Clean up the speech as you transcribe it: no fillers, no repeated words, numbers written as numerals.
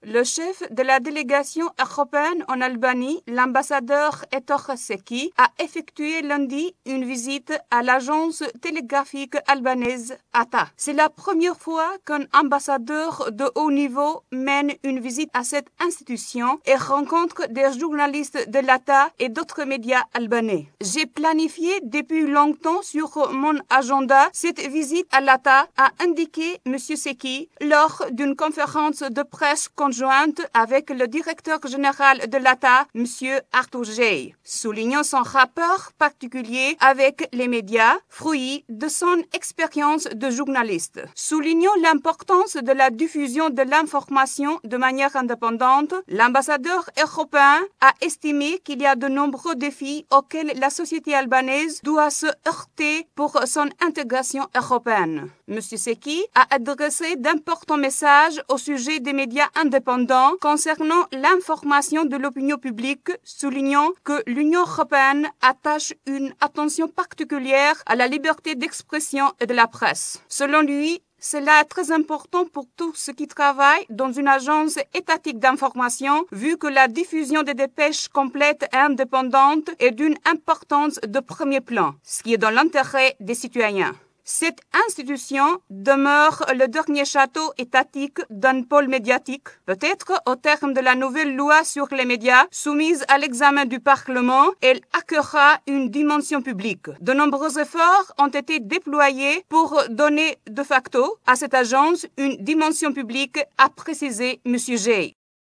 Le chef de la délégation européenne en Albanie, l'ambassadeur Ettore Secchi, a effectué lundi une visite à l'agence télégraphique albanaise ATA. C'est la première fois qu'un ambassadeur de haut niveau mène une visite à cette institution et rencontre des journalistes de l'ATA et d'autres médias albanais. J'ai planifié depuis longtemps sur mon agenda cette visite à l'ATA, a indiqué M. Secchi lors d'une conférence de presse conjointe avec le directeur général de l'ATA, M. Arthur Jay, soulignant son rapport particulier avec les médias, fruit de son expérience de journaliste. Soulignant l'importance de la diffusion de l'information de manière indépendante, l'ambassadeur européen a estimé qu'il y a de nombreux défis auxquels la société albanaise doit se heurter pour son intégration européenne. M. Secchi a adressé d'importants messages au sujet des médias indépendants concernant l'information de l'opinion publique, soulignant que l'Union européenne attache une attention particulière à la liberté d'expression et de la presse. Selon lui, cela est très important pour tous ceux qui travaillent dans une agence étatique d'information, vu que la diffusion des dépêches complètes et indépendantes est d'une importance de premier plan, ce qui est dans l'intérêt des citoyens. Cette institution demeure le dernier château étatique d'un pôle médiatique. Peut-être au terme de la nouvelle loi sur les médias soumise à l'examen du Parlement, elle accueillera une dimension publique. De nombreux efforts ont été déployés pour donner de facto à cette agence une dimension publique, a précisé M. Jay.